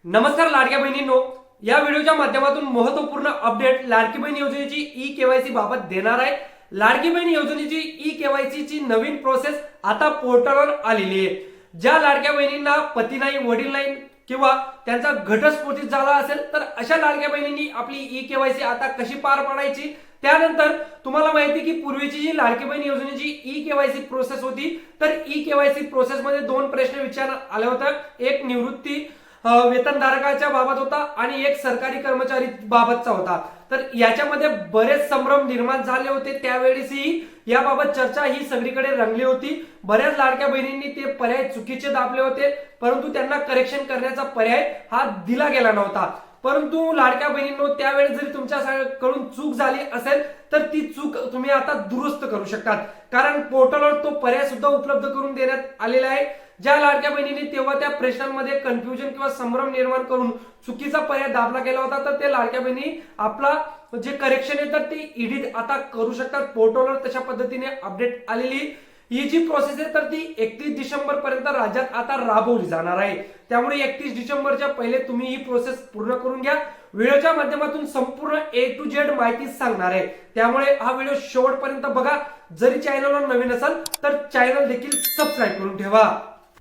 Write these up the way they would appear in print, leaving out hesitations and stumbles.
नमस्कार लाडक्या बहिणींनो, या व्हिडिओच्या माध्यमातून महत्त्वपूर्ण अपडेट लाडकी बहीण योजनेची ई केवायसी बाबत देणार आहे। लाडकी बहीण योजनेची ई केवायसी ची नवीन प्रोसेस आता पोर्टलवर आलेली आहे। ज्या लाडक्या बहिणींना पती नाही, वडील नाही किंवा त्यांचा घटस्फोटित झाला असेल तर अशा लाडक्या बहिणींनी आपली ई केवायसी आता कशी पार पाडायची। त्यानंतर तुम्हाला माहिती की पूर्वीची जी लाडकी बहीण योजनेची ई केवायसी प्रोसेस होती, तर ई केवायसी प्रोसेस मध्ये दोन प्रश्न विचारण्यात आले होते। एक निवृत्ती वेतनधारकाच्या बाबत होता आणि एक सरकारी कर्मचारी बाबतचा होता। तर याच्यामध्ये बरेच संभ्रम निर्माण झाले होते। त्यावेळेसही याबाबत चर्चा ही सगळीकडे रंगली होती। बऱ्याच लाडक्या बहिणींनी ते पर्याय चुकीचे दाबले होते, परंतु त्यांना करेक्शन करण्याचा पर्याय हा दिला गेला नव्हता। परंतु लाडक्या बहिणींनो, त्यावेळेस जरी तुमच्याकडून चूक झाली असेल तर ती चूक तुम्ही आता दुरुस्त करू शकता, कारण पोर्टलवर तो पर्याय सुद्धा उपलब्ध करून देण्यात आलेला आहे। ज्या लाडक्या बहिणींनी तेव्हा त्या प्रश्नांमध्ये कन्फ्युजन किंवा संभ्रम निर्माण करून चुकीचा पर्याय दाबला गेला होता, तर ते लाडक्या बहिणी आपला जे करेक्शन आहे तर ते एडिट आता करू शकतात। पोर्टलवर तशा पद्धतीने अपडेट आलेली ही जी प्रोसेस आहे तर ती 31 डिसेंबर पर्यंत राज्यात आता राबवली जाणार आहे। त्यामुळे 31 डिसेंबरच्या पहिले तुम्ही ही प्रोसेस पूर्ण करून घ्या। व्हिडिओच्या माध्यमातून संपूर्ण A to Z माहिती सांगणार आहे, त्यामुळे हा व्हिडिओ शेवटपर्यंत बघा। जरी चॅनलवर नवीन असाल तर चॅनल देखील सबस्क्राइब करून ठेवा।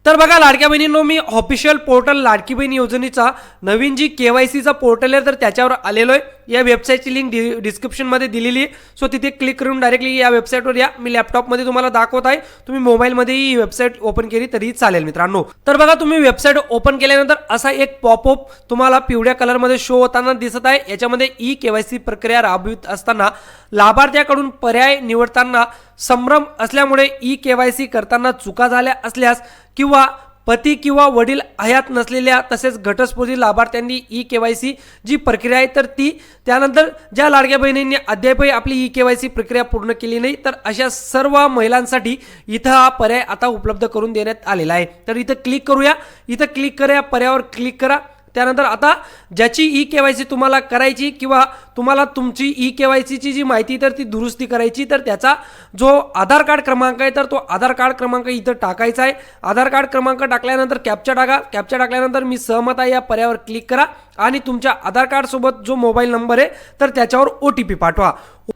तर बघा लाडक्या बहिणींनो, मी ऑफिशियल पोर्टल लाडकी बहीण योजनेचा नवीन जी केवायसीचा पोर्टल आहे तर त्याच्यावर आलेलो आहे। या वेबसाईटची लिंक डिस्क्रिप्शन मध्ये दिलेली आहे, सो तिथे क्लिक करून डायरेक्टली या वेबसाईटवर या। मी लॅपटॉपमध्ये तुम्हाला दाखवत आहे, तुम्ही मोबाईलमध्येही ही वेबसाईट ओपन केली तरी चालेल मित्रांनो। तर बघा, तुम्ही वेबसाईट ओपन केल्यानंतर असा एक पॉपअप तुम्हाला पिवळ्या कलरमध्ये शो होताना दिसत आहे। याच्यामध्ये ई केवायसी प्रक्रिया राबवित असताना लाभार्थ्याकडून पर्याय निवडताना संभ्रम असल्यामुळे ई केवायसी करताना चुका झाल्या असल्यास किंवा पती किंवा वडील हयात नसलेल्या तसेच घटस्फोटित लाभार्थ्यांनी ई केवायसी जी प्रक्रिया आहे तर ती, त्यानंतर ज्या लाडक्या बहिणींनी अद्यापही आपली ई केवायसी प्रक्रिया पूर्ण केली नाही तर अशा सर्व महिलांसाठी इथं हा पर्याय आता उपलब्ध करून देण्यात आलेला आहे। तर इथं क्लिक करूया, इथं क्लिक करूया, पर्यायावर क्लिक करा। त्यानंतर आता ज्याची ई केवायसी तुम्हाला करायची किंवा तुम्हाला तुमची ई केवायसीची जी माहिती तर ती दुरुस्ती करायची, तर त्याचा जो आधार कार्ड क्रमांक आहे तर तो आधार कार्ड क्रमांक इथं टाकायचा आहे। आधार कार्ड क्रमांक टाकल्यानंतर कॅप्चा टाका। कॅप्चा टाकल्यानंतर मी सहमत आहे या पर्यायावर क्लिक करा आणि तुमच्या आधार कार्ड सोबत जो मोबाईल नंबर आहे तर त्याच्यावर OTP पाठवा।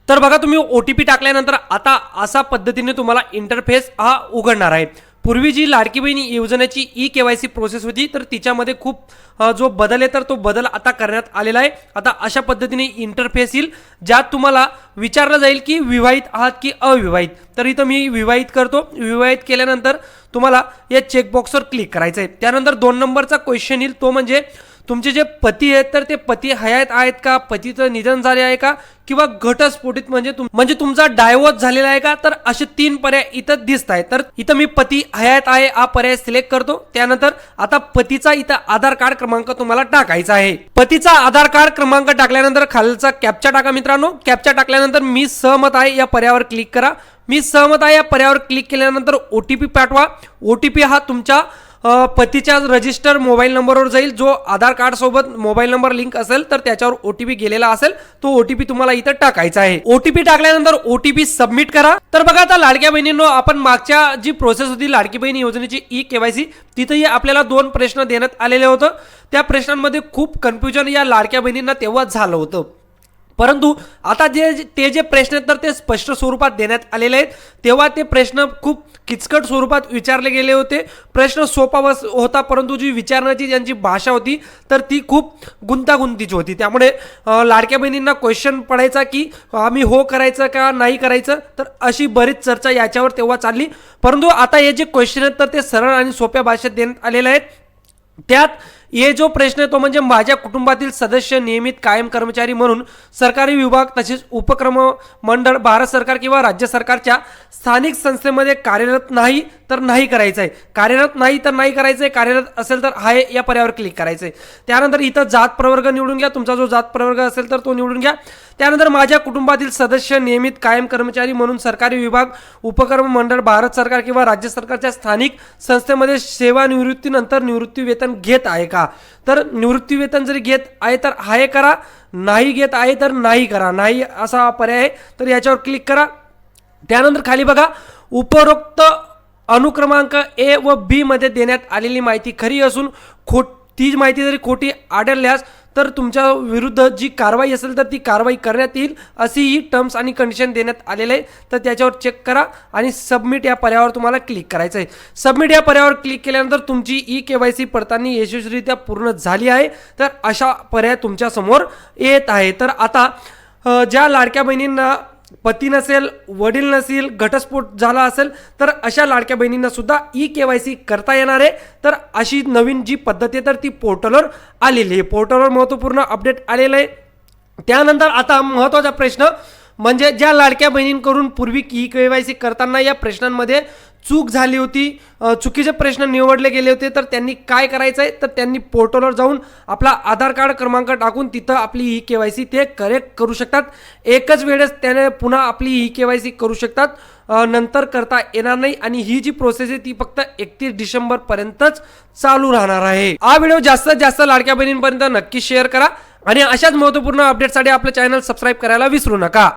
तर बघा, तुम्ही OTP टाकल्यानंतर आता अशा पद्धतीने तुम्हाला इंटरफेस हा उघडणार आहे। पूर्वी जी लाडकी बहीण योजनेची ई केवायसी प्रोसेस होती तर तिच्यामध्ये खूप जो बदल आहे तर तो बदल आता करण्यात आलेला आहे। आता अशा पद्धतीने इंटरफेस येईल, ज्यात तुम्हाला विचारलं जाईल की विवाहित आहात की अविवाहित। तर इथं मी विवाहित करतो। विवाहित केल्यानंतर तुम्हाला या चेकबॉक्सवर क्लिक करायचं आहे। त्यानंतर 2 नंबरचा क्वेश्चन येईल, तो म्हणजे तुमचे जे पती आहेत तर ते पती हयात आहेत का, पतीचं निधन झाले आहे का, किंवा घटस्फोटित म्हणजे तुमचा डायव्होर्स झालेला आहे का। तर असे 3 पर्याय इथं दिसत आहेत। तर इथं मी पती हयात आहे हा पर्याय सिलेक्ट करतो। त्यानंतर आता पतीचा इथं आधार कार्ड क्रमांक तुम्हाला टाकायचा आहे। पतीचा आधार कार्ड क्रमांक टाकल्यानंतर खालचा कॅप्चा टाका मित्रांनो। कॅप्चा टाकल्यानंतर मी सहमत आहे या पर्यायावर क्लिक करा। मी सहमत आहे या पर्यायावर क्लिक केल्यानंतर OTP पाठवा। OTP हा तुमच्या पतीच्या रजिस्टर मोबाईल नंबरवर जाईल, जो आधार कार्ड सोबत मोबाईल नंबर लिंक असेल तर त्याच्यावर OTP गेलेला असेल, तो OTP तुम्हाला इथं टाकायचा आहे। OTP टाकल्यानंतर OTP सबमिट करा। तर बघा, आता लाडक्या बहिणींनो, आपण मागच्या जी प्रोसेस होती लाडकी बहीण योजनेची ई केवायसी, तिथेही आपल्याला 2 प्रश्न देण्यात आलेले होतं। त्या प्रश्नांमध्ये खूप कन्फ्युजन या लाडक्या बहिणींना तेव्हा झालं होतं, परंतु आता ते जे प्रश्न आहेत तर ते स्पष्ट स्वरूपात देण्यात आलेले आहेत। तेव्हा ते प्रश्न खूप किचकट स्वरूपात विचारले गेले होते। प्रश्न सोपा होता, परंतु जी विचारण्याची ज्यांची भाषा होती तर ती खूप गुंतागुंतीची होती। त्यामुळे लाडक्या बहिणींना क्वेश्चन पडायचा की आम्ही हो करायचं का नाही करायचं, तर अशी बरीच चर्चा याच्यावर तेव्हा चालली। परंतु आता हे जे क्वेश्चन आहेत तर ते सरळ आणि सोप्या भाषेत देण्यात आलेले आहेत। त्यात हे जो प्रश्न आहे तो म्हणजे माझ्या कुटुंबातील सदस्य नियमित कायम कर्मचारी म्हणून सरकारी विभाग तसेच उपक्रम मंडळ भारत सरकार किंवा राज्य सरकारच्या स्थानिक संस्थेमध्ये कार्यरत नाही तर नाही करायचं आहे, कार्यरत नाही तर नाही करायचं आहे, कार्यरत असेल तर आहे या पर्यायावर क्लिक करायचं आहे। त्यानंतर इथं जात प्रवर्ग निवडून घ्या, तुमचा जो जात प्रवर्ग असेल तर तो निवडून घ्या। त्यानंतर माझ्या कुटुंबातील सदस्य नियमित कायम कर्मचारी म्हणून सरकारी विभाग उपक्रम मंडळ भारत सरकार किंवा राज्य सरकारच्या स्थानिक संस्थेमध्ये सेवानिवृत्तीनंतर निवृत्ती वेतन घेत आहे का। तर निवृत्ती वेतन जर घेत आहे तर आहे करा, नाही घेत आहे तर नाही करा, नाही असा पर्याय आहे तर याच्यावर क्लिक करा। त्यानंतर खाली बघा, उपरोक्त अनुक्रमांक A व B मध्ये देण्यात आलेली माहिती खरी असून ती माहिती जरी खोटी आढळल्यास तर तुमच्या विरुद्ध जी कारवाई असेल तर ती कारवाई करण्यात येईल, अशीही टर्म्स आणि कंडिशन देण्यात आलेले आहे. तर त्याच्यावर चेक करा आणि सबमिट या पर्यायावर तुम्हाला क्लिक करायचं आहे. सबमिट या पर्यायावर क्लिक केल्यानंतर तुमची KYC पडताळणी यशस्वीरित्या पूर्ण झाली आहे. तर अशा पर्याय तुमच्या समोर येत आहे. तर आता ज्या लाडक्या बहिणींना पती नसेल, वडील नसेल, घटस्फोट झाला असेल तर अशा लाडक्या बहिणींना सुद्धा KYC करता येणार आहे. तर अशी नवीन जी पद्धत आहे तर ती पोर्टलवर आलेली आहे. पोर्टलवर महत्त्वपूर्ण अपडेट आलेलं आहे. त्यानंतर आता महत्त्वाचा प्रश्न म्हणजे ज्या लाडक्या बहिणींकडून पूर्वी KYC करताना या प्रश्नांमध्ये चूक झाली होती, चुकीचे प्रश्न निवडले गेले होते, तर त्यांनी काय करायचं आहे तर त्यांनी पोर्टलवर जाऊन आपला आधार कार्ड क्रमांक टाकून तिथं आपली KYC ते करेक्ट करू शकतात. एकच वेळेस त्याने पुन्हा आपली KYC करू शकतात, नंतर करता येणार नाही. आणि ही जी प्रोसेस आहे ती फक्त 31 डिसेंबर पर्यंतच चालू राहणार आहे. हा व्हिडिओ जास्तीत जास्त लाडक्या बहिणींपर्यंत नक्की शेअर करा आणि अशाच महत्त्वपूर्ण अपडेटसाठी आपलं चॅनल सबस्क्राईब करायला विसरू नका.